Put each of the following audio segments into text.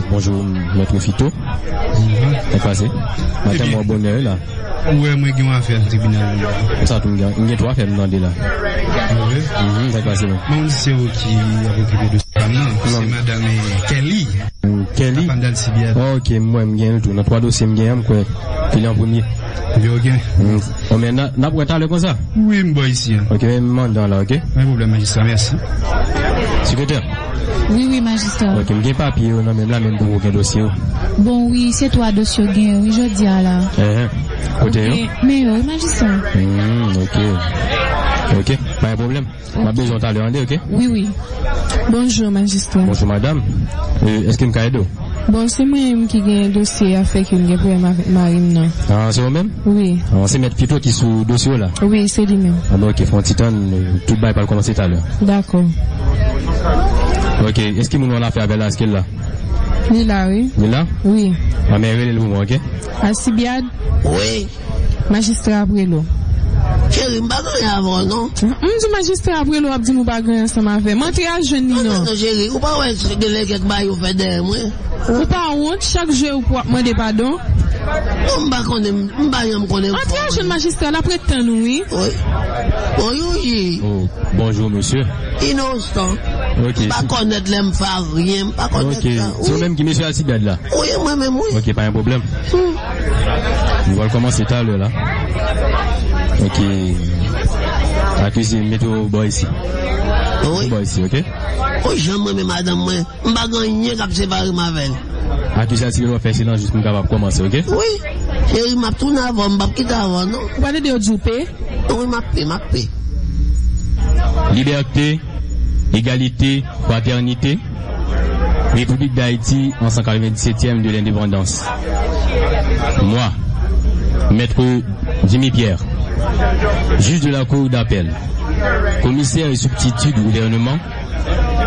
Bonjour, maître Fito. Qu'est-ce passé? Madame, moi, bonheur là. Ouais, moi, j'ai une affaire au tribunal. Ça, tu me dis, il y a trois affaires demander là. Oui. Qu'est-ce passé? Mon c'est qui a occupé de ça. Non, c'est madame Kelly. Kelly? Ok, moi, je viens tout. Dans trois dossiers, je viens, quoi. Qui est en premier? Ok. On met, n'a pas parlé comme ça? Oui, je suis ici. Ok, je demande là, ok? Pas de problème, magistrat, merci. Secrétaire? Oui, magistrat. Ok, je n'ai pas papier, non, même là, même pour aucun dossier. Bon, oui, c'est toi, dossier, oui, je dis à là. Côté, mais oui, magistrat. Ok, pas de problème. Ma besoin d'aller en ok? Oui. Bonjour, magistrat. Bonjour, madame. Est-ce qu'il me caille d'eau? Bon, c'est moi-même qui ai un dossier à faire qu'il y a un problème avec Marine, non? Ah, c'est vous-même? Oui. Ah, c'est mettre Pito qui est sous dossier là? Oui, c'est lui-même. Ah, bon, ok, faut un petit temps, tout le bail va commencer tout à l'heure. D'accord. Ok, est-ce qu'il m'a fait avec là, ce qu'il là? Il est là, oui. Il est là? Oui. Ma mère, elle est là, ok? Alcibiade? Oui. Magistrat après l'eau. Chérie, m'pas gagner avant, non? M'dit magistrat après l'eau, dit m'pas gagner ensemble avec. M'entre à jeune, non? Non, chérie, ou pas ouais, c'est que les quelques bails ou fait derrière moi. Ou pas honte, chaque jour ou pour demander pardon? Non, m'pas connaître. Entre à jeune magistrat, la prétend, oui. Oui. Oui. Oh, bonjour, monsieur. Innocent. Ok. Pas connaître l'aime faire rien, pas connaître ça. Ok. C'est vous-même qui monsieur Alcibiade là? Oui, moi-même, oui. Ok, pas un problème. On va commencer tout à l'heure là. Ok. Accusé, mettez-vous boy ici. Oui. Boy ici, ok? Oui, j'aime madame, moi. M'pas gagner cap séparer ma veille. Accusé Alcibiade va faire silence juste pour capable commencer, ok? Oui. Chérie, m'a tourné avant, m'pas quitter avant, non? Vous parlez de Djoupé? Oui, m'a paix. Liberté, égalité, fraternité. République d'Haïti en 197e de l'indépendance. Moi, maître Jimmy Pierre, juge de la cour d'appel, commissaire et substitut du gouvernement,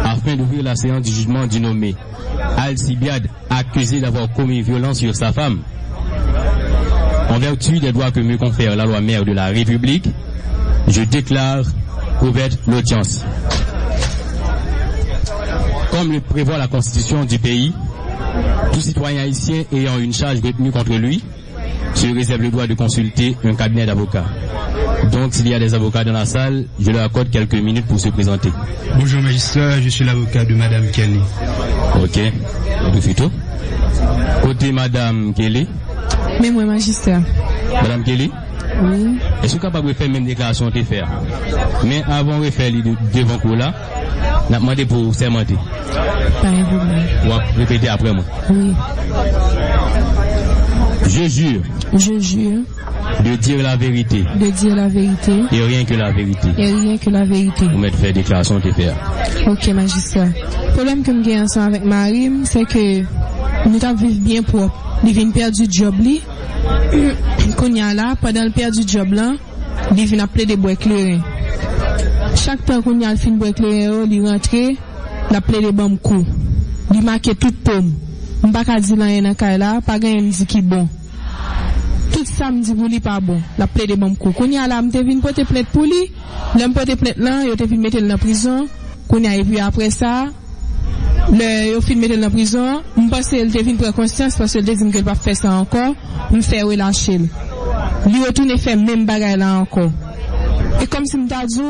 afin d'ouvrir la séance du jugement du nommé Alcibiade, accusé d'avoir commis violence sur sa femme. En vertu des droits que me confère la loi mère de la République, je déclare ouverte l'audience. Comme le prévoit la Constitution du pays, tout citoyen haïtien ayant une charge retenue contre lui se réserve le droit de consulter un cabinet d'avocats. Donc, s'il y a des avocats dans la salle, je leur accorde quelques minutes pour se présenter. Bonjour magistrat, je suis l'avocat de madame Kelly. Ok, de Fito. Côté madame Kelly. Mais moi, magistrat. Madame Kelly. Oui. Est-ce que vous êtes capable de faire même déclaration de faire? Mais avant de faire devant cours là, on a demandé pour sermenter. Pas un problème. On va répéter après moi. Oui. Je jure. Je jure. De dire la vérité. De dire la vérité. Et rien que la vérité. Et rien que la vérité. Vous mettez faire déclaration de faire. Ok, magistrat. Le problème que j'ai ensemble avec Marim, c'est que nous avons vécu bien propre. Il vient perdre du job li. Qu'on y a là, pendant le perdre du job là, il vient appeler des bois éclairés. Chaque temps qu'on y a le fin bois éclairé, il rentre, il appelle des bons coups. Il marque toute pomme. On pas qu'à dire là, pas gagner me dit qui bon. Tout ça me dit pour lui pas bon. La plaie des bons coups. Qu'on y a là, me te vinn porter plainte pour lui. L'homme porter plainte là, il te vinn mettre dans la prison. Qu'on y a et puis après ça, le fin mettre dans la prison, me pense elle te vinn prendre conscience parce que le dit qu'elle pas faire ça encore, me faire relâcher. Lui retourner faire même bagaille là encore. Et comme si me t'a dit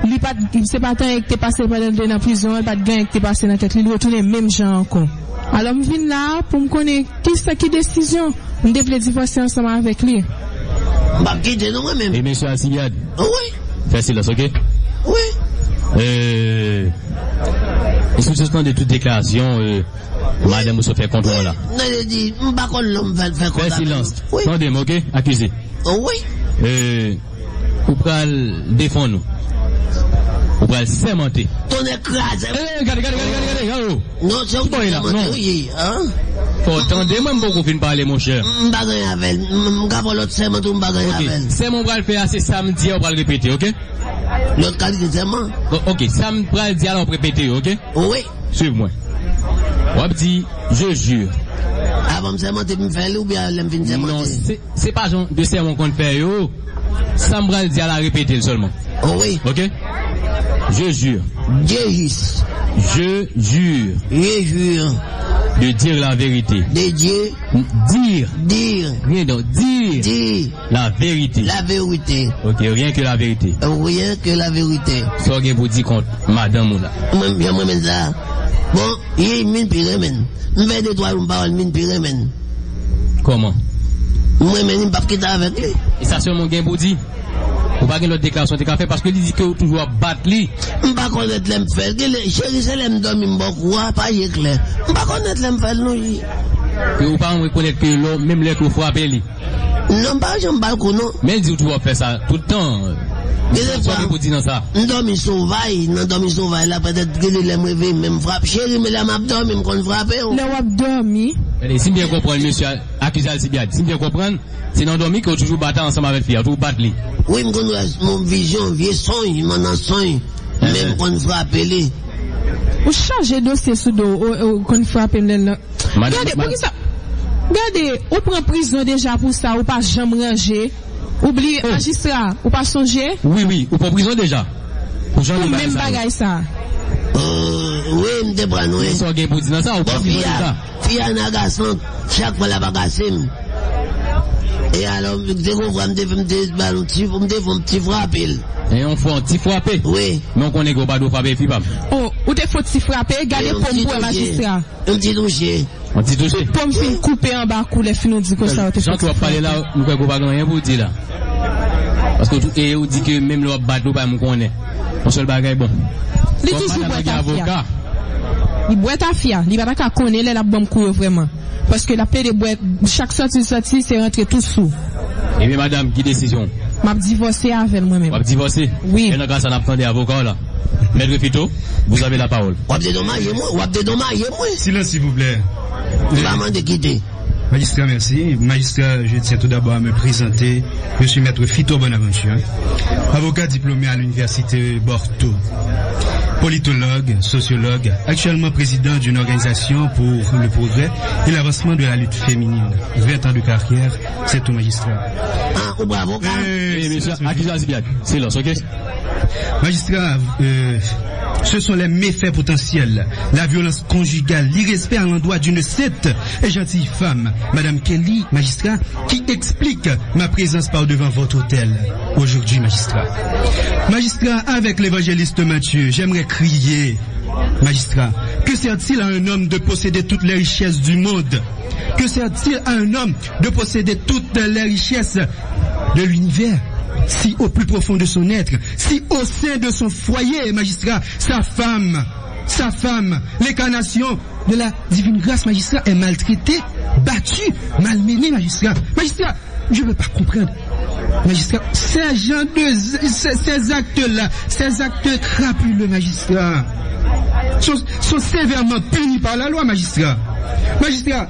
lui pas c'est pas tant que t'es passé par dans la prison, pas de gain que t'es passé dans tête, lui retourner même gens encore. Alors je viens là pour me connaître qui décision, me devait divorcer ensemble avec lui. Bah quitter non moi-même. Et monsieur Alcibiade. Oui. Fais silence, ok? Oui. Sous suspension de toute déclaration, madame vous fait contrôle là. Non, je dis, m'pas qu'on l'homme fait Fais silence. Oui. Attendez-moi, ok? Accusé. Oui. Vous pouvez défendre nous. Vous pouvez sermenter. Ton écrase. Regardez. Non, c'est où tu sermenter, hein? Attendez-moi, je ne peux pas parler, mon cher. M'pas gagner avec. M'pas pas l'autre serment, m'pas gagner avec. C'est mon bras le faire, c'est samedi, on va le répéter, ok? L'autre qualité de serment? Ok, samedi, on va le dire, on va répéter, ok? Oui. Suive-moi. On va dire, je jure. Avant de sermenter, me faire ou bien l'aime fin sermenter? Non, c'est pas genre de serment qu'on fait, yo. Ça me va le dire à la répéter seulement. Oui. Ok? Je jure. Je jure. Je jure. Je jure. de dire la vérité. De Dieu. Dire. Rien d'autre. Dire. La vérité. La vérité. Ok, rien que la vérité. Rien que la vérité. Ça, vous pour dire contre madame ou là. Moi, ça. Bon, il y a une mine pyramide. Je vais de toi une parole mine pyramide. Comment? Moi, je ne vais pas quitter avec lui. Et ça, c'est mon gain pour dire. Ou pas que l'autre déclaration de café parce que il dit que toujours battre lui. Je ne vais pas connaître l'aime faire. Chérie, c'est l'aime dormir beaucoup, pas éclair. Je ne vais pas connaître l'aime faire, non. Que vous pas reconnaître que même les que frappe lui. Non, pas j'aime pas non. Mais il dit que tu vas faire ça tout le temps. Je dormi sauvage, là, peut-être que l'aime réveiller, même frappe. Chérie, mais là, m'a dormi, me qu'on frappe. Là, on dormi. Si bien comprendre, monsieur, accusé Alcibiade, si bien comprendre, c'est dans dormi que toujours battre ensemble avec lui, toujours battre lui. Oui, me connais mon vision, vieux son, mon son, même qu'on frappe lui. Ou changer dossier sous dos, qu'on frappe là. Regardez, pour qui ça? Regardez, ou prend prison déjà pour ça, ou pas jamais ranger. Oubliez, magistrat, ou pas songer? Oui, ou pas prison déjà. Ou même bagaille ça. Oui, m'te prend, oui. Ça, gain pour dire ça, ou pas prison déjà. Fille en garçon, chaque fois la bagasse. Et alors, dès qu'on voit, m'te un petit frappé. Et on fait un petit frappé? Oui. Mais on connaît qu'on pas de frapper, puis pas. Oh, ou te faut petit frappé, gardez pour moi, magistrat. Un petit touché. Un petit touché. Pour me faire couper en bas, les filles nous disent que ça. Jean, tu vas parler là, nous ne pouvons pas rien pour dire là. Parce que et on dit que même le bateau, pas me connaît. Mon seul bagage bon. Il toujours boit ta fia. Il boit ta fia. Il va pas connaître la bonne cour vraiment. Parce que la paix de boire, chaque sortie, c'est rentrer tout sous. Et bien, madame, qui décision? M'a divorcé avec moi-même. M'a divorcé? Oui. Et grâce à la des avocats là. Maître Fito, vous avez la parole. Ou dédommagez moi. Silence, s'il vous plaît. Maman de quitter. Magistrat, merci. Magistrat, je tiens tout d'abord à me présenter. Je suis maître Fito Bonaventure, avocat diplômé à l'université Bordeaux, politologue, sociologue, actuellement président d'une organisation pour le progrès et l'avancement de la lutte féminine. 20 ans de carrière, c'est tout magistrat. Ah, bravo. Monsieur, accusé Alcibiade, silence, ok? Magistrat, ce sont les méfaits potentiels, la violence conjugale, l'irrespect à l'endroit d'une sainte et gentille femme, Madame Kelly, magistrat, qui explique ma présence par devant votre hôtel aujourd'hui, magistrat. Magistrat, avec l'évangéliste Matthieu, j'aimerais crier, magistrat, que sert-il à un homme de posséder toutes les richesses du monde? Que sert-il à un homme de posséder toutes les richesses de l'univers? Si au plus profond de son être, si au sein de son foyer, magistrat, sa femme, l'incarnation de la divine grâce, magistrat, est maltraitée, battue, malmenée, magistrat. Magistrat, je ne veux pas comprendre. Magistrat, ces actes-là, ces actes crapuleux, magistrat, sont sévèrement punis par la loi, magistrat. Magistrat,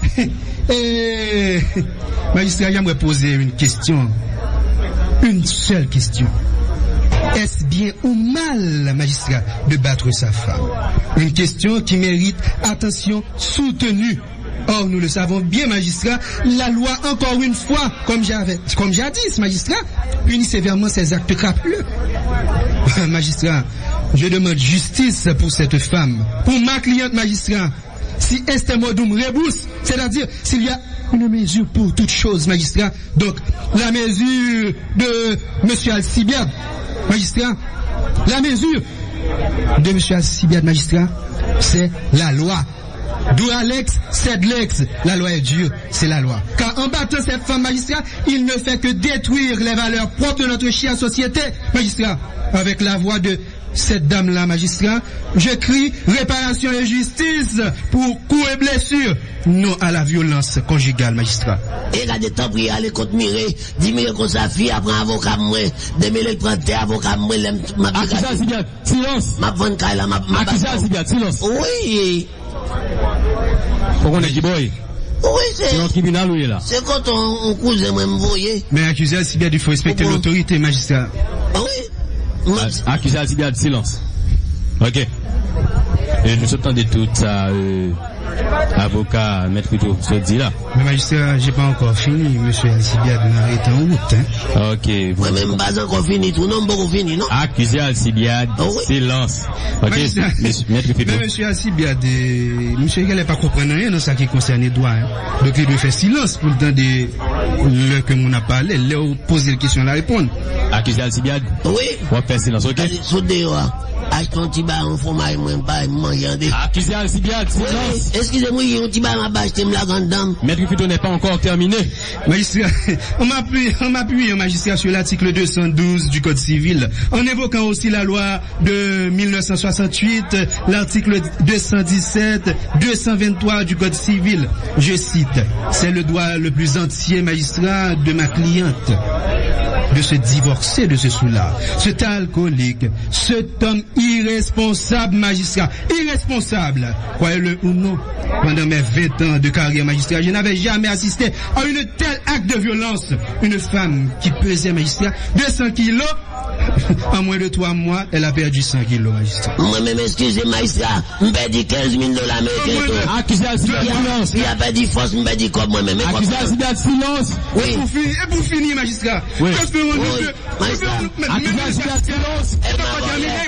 magistrat, j'aimerais poser une question. Une seule question. Est-ce bien ou mal, magistrat, de battre sa femme? Une question qui mérite attention soutenue. Or, nous le savons bien, magistrat, la loi, encore une fois, comme jadis, magistrat, punit sévèrement ces actes crapuleux. Magistrat, je demande justice pour cette femme, pour ma cliente, magistrat. Si est modum rebus, c'est-à-dire s'il y a une mesure pour toute chose, magistrat. Donc, la mesure de monsieur Alcibiade, magistrat, la mesure de monsieur Alcibiade, magistrat, c'est la loi. D'où Alex, c'est Lex. La loi est dure, c'est la loi. Car en battant cette femme, magistrat, il ne fait que détruire les valeurs propres de notre chère société, magistrat. Avec la voix de cette dame-là, magistrat, je crie réparation et justice pour coups et blessures, non à la violence conjugale, magistrat. Et là, de temps, pour aller contre Mireille, 10 000 comme sa fille, après avocat, moi, 2 000 prend tes avocats, moi, ma accusé Alcibiade, silence. Ma bonne caille, là, ma accusé Alcibiade, silence. Oui. Faut qu'on ait dit, boy. Oui, c'est un tribunal où il est là. C'est quand on cousin, moi, me voyez. Mais accusé Alcibiade, il faut respecter l'autorité, magistrat. Ah oui. Accusé Alcibiade, silence. Ok. Et je suis de tout ça, Avocat, maître plutôt, ce dit là. Mais magistrat, j'ai pas encore fini, monsieur Alcibiade est en route, hein. Ok. Moi-même, pas encore fini, tout non, beaucoup fini, non? Accusé Alcibiade, silence. Ok, maître plutôt. Mais monsieur Alcibiade, monsieur il n'est pas comprendre rien dans ça qui concerne les droits, hein. Donc il doit faire silence pour le temps de le que mon a parlé, le poser la question, la répondre. Accusé Alcibiade? Oui. On va faire silence, ok? Soudé, achetez un petit bar en fromage, moi, pas manger. Accusé Alcibiade, silence. Excusez-moi, il y a un petit bar en bas, acheter la grande dame. Maître plutôt n'est pas encore terminé. Magistrat, on m'appuie, magistrat, sur l'article 212 du Code civil, en évoquant aussi la loi de 1968, l'article 217, 223 du Code civil. Je cite, c'est le droit le plus entier, magistrat, de ma cliente de se divorcer de ce soulard, cet alcoolique, cet homme irresponsable, magistrat, irresponsable, croyez-le ou non, pendant mes 20 ans de carrière magistrat, je n'avais jamais assisté à une telle acte de violence. Une femme qui pesait, magistrat, 200 kilos, en moins de 3 mois, elle a perdu 100 kilos, magistrat. Moi-même, excusez, magistrat, m'ai dit 15 000 dollars américains. Accusé Alcibiade, silence. Il a pas dit force, m'ai dit comme moi-même. Accusé Alcibiade, silence. Oui. Et pour finir, magistrat, oui. Il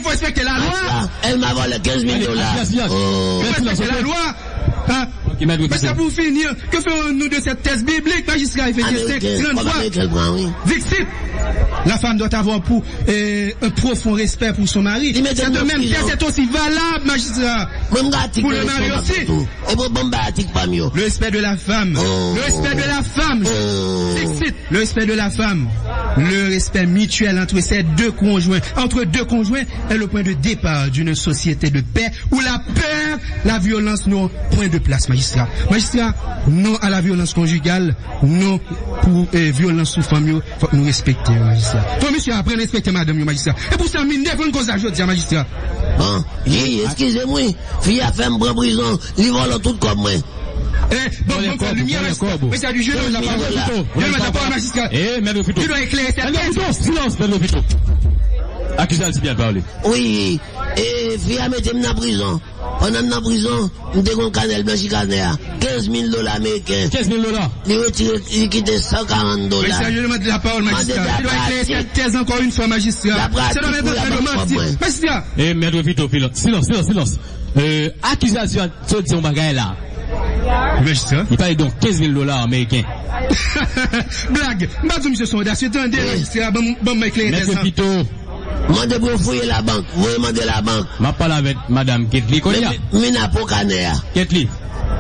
faut respecter la loi. Elle m'a volé 15 000 dollars. Il faut respecter la loi. Mais ça pour finir, que faisons-nous de cette thèse biblique, magistrat, il fait 30 fois. Dixit, la femme doit avoir pour un profond respect pour son mari. Cette même thèse est aussi valable, magistrat. Pour le mari aussi. Le respect de la femme. Le respect de la femme. Dixit, le respect de la femme. Le respect mutuel entre ces deux conjoints. Entre deux conjoints est le point de départ d'une société de paix où la peur, la violence n'ont point de place, magistrat. Magistrat, non à la violence conjugale, non pour violence sous famille, faut que nous respecter, magistrat. Faut monsieur apprendre à respecter madame, magistrat. Et pour ça, mine défendre cause à jeudi, magistrat. Bon, excusez-moi, fille a fait un bon prison, il vole tout comme moi. Bon, lumière, mais c'est du jeu, la parole, magistrat. Maître plutôt. Tu dois éclairer cette tête. Silence, maître plutôt. Accusé Alcibiade, parler. Oui, et fille a mis dans la prison. On est dans la prison, nous avons un canal blanchi canal, 15 000 dollars américains. 15 000 dollars. Il quitte 140 dollars. Mais je demande la parole, magistrat. Tu dois éclairer cette thèse encore une fois, magistrat. C'est dans les magistrat. Maître plutôt, silence. Accusé Alcibiade, c'est un bagage là. Magistrat. Il parle donc 15 000 dollars américains. Blague. Madame, monsieur Sonda, c'est un délai, magistrat. Bon, m'éclairer. Maître plutôt. Mandez pour fouiller la banque. Vous demandez la banque. Ma parle avec madame Ketli, Kolia. Mina Pokanea. Ketli.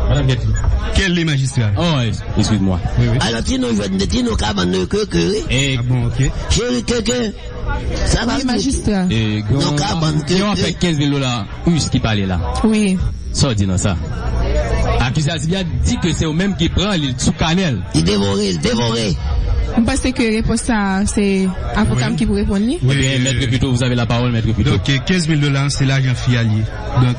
Madame Ketli. Quel est magistrat? Oh, excuse-moi. Oui. Alors, Tino, je vais te dire, cabane, que. Ah bon, ok. Chérie, que. Ça va, magistrat. Non, cabane, que. On fait 15 000 dollars. Où est-ce qu'il parlait là? Oui. Ça, dis-nous ça. Accusé Alcibiade dit que c'est au même qui prend le sous canel. Il dévorait. Je pense que réponse ça, c'est avocat qui pourrait répondre. Oui, maître plutôt, vous avez la parole, maître plutôt. Donc, 15 000 dollars, c'est l'argent fialier. Donc,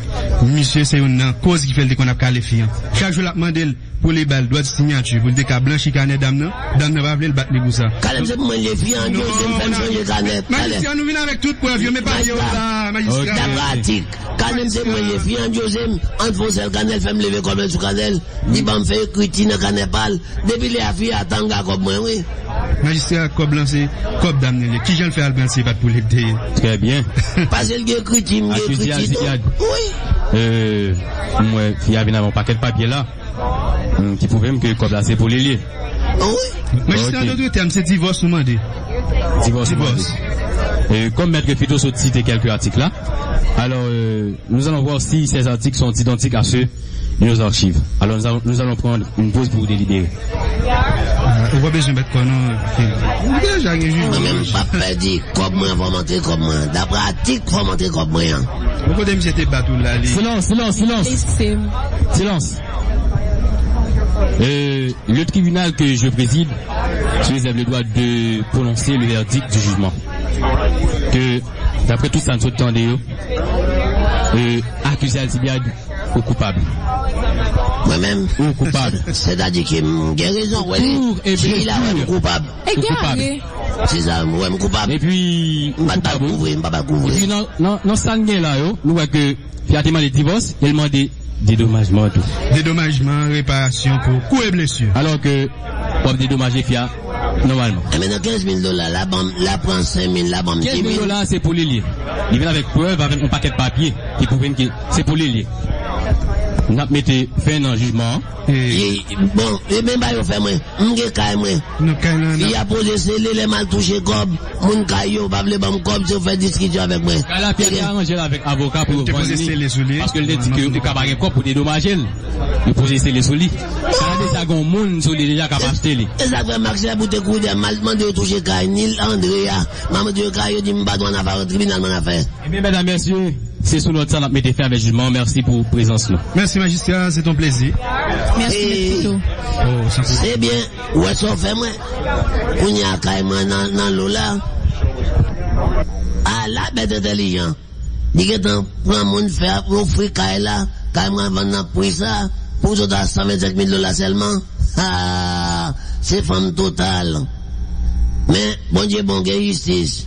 monsieur, c'est une cause qui fait qu'on a qualifié. Chaque jour, la demande pour les balles, doit signature, pour le déca blanchi canet dame, dame ne va pas le battre les goussins. Calme, c'est pour les filles, c'est une changer canet. Magistrat, nous venons avec toute preuve, mais pas là, magistrat. La pratique. Calme, c'est pour les filles, Joseph, en fonce le canel, fait me lever comme sous canel, dit, bah, me fait critique, canel pâle, depuis les filles, attendent comme moi, oui. Magistrat, comme lancé, comme d'amener, qui j'en fais Albert, c'est pas pour les délier. Très bien. Parce que le critique, oui. Moi, il y avait un paquet de papier là, qui pouvait me que comme là, c'est pour les lier. Oui. Magistrat, d'autres termes, c'est divorce ou mandé. Divorce. Comme maître Fito a cité quelques articles là, alors, nous allons voir si ces articles sont identiques à ceux de nos archives. Alors, nous allons prendre une pause pour délibérer. On va besoin de mettre quoi, non? Moi-même, papa dit, comme moi, faut monter comme moi. La pratique, faut monter comme moi. Pourquoi t'aimes cette bateau là? Silence. Le tribunal que je préside se réserve le droit de prononcer le verdict du jugement. Que, d'après tout ça, nous sommes accusé Alcibiade ou coupable. Moi-même, ou coupable. C'est-à-dire qu'il y a raison, ouais. Si il a coupable. C'est ça, moi, coupable. Et puis, pas couvrir. Et puis, non, ça n'est là, nous voyons que, il a demandé divorce, il a demandé dédommagement tout. Dédommagement, réparation pour coups et blessures. Alors que, pour dédommager FIA, normalement. Et maintenant, $15,000, la prend 5,000, la bombe 10 000. $15,000, c'est pour les lier. Il vient avec preuve, avec un paquet de papier, qui prouve que c'est pour les lier. Nous avons mis fin dans le jugement. Bon, et même pas, fait moi, il a posé scellé, les mal touché comme, mon caillou, pas le bon comme, si on fait discussion avec moi. Elle a fait arranger avec avocat pour te poser scellé sous lui. Parce que le dit que le cabaret corps pour dédommager. Il pose scellé sous lui. Ça a déjà un monde sur lui déjà capable d'acheter lui. Exactement, Maxime, pour te courir, mal demandé de toucher Kainil, Andrea, maman de Kayo, dit, m'bat doit en avoir au tribunal, mon affaire. Eh bien, mesdames, messieurs, c'est sous notre salle, mettez fin avec jugement. Merci pour présence, nous. Merci, magistrat, c'est ton plaisir. Merci, c'est bien, ouais, ça fait moi. On y a carrément dans l'eau là. Ah, la bête intelligent. Dis que t'en prends mon fer, offrir Kaila, carrément vendre pour ça, pour ça, $125,000 seulement. Ah, c'est femme totale. Mais, bon Dieu, bon Dieu, justice.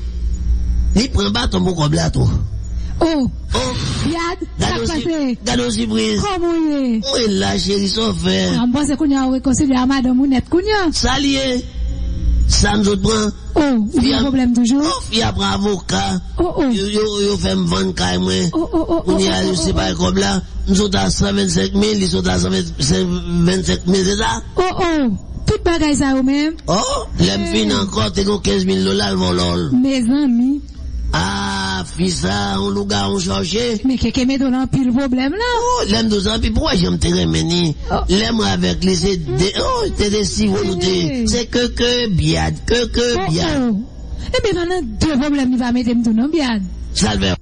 Il prend bâton pour combler à toi. Oh, Yad, ça passe. Gado surprise. Comment il est? Oui, là, chérie, ça fait. Ah, moi, c'est qu'on y a réconcilié à madame Mounette, qu'on y a. Salier. Ça nous prend. Oh, il y a un problème toujours. Oh, il y a un avocat. Oh, oh. Yo fait me vendre carrément. Oh, oh, oh. On y a, je sais pas comme là. Nous sommes à 125,000, ils sont à 125,000, c'est ça? Oh, oh. Tout bagaille ça ou même. Oh, l'aime fin encore, t'es $15,000, le volol. Mes amis. Ah, fils, ça, on nous gars, on cherchait. Mais quelqu'un met dans un pile problème là. Oh, l'aime deux ans, puis pourquoi j'aime te reméner? L'aime avec les, c'est des si volontés. C'est que biade, que biade. Oh, oh. Eh bien, maintenant, deux problèmes, il va mettre dans un biade. Salve.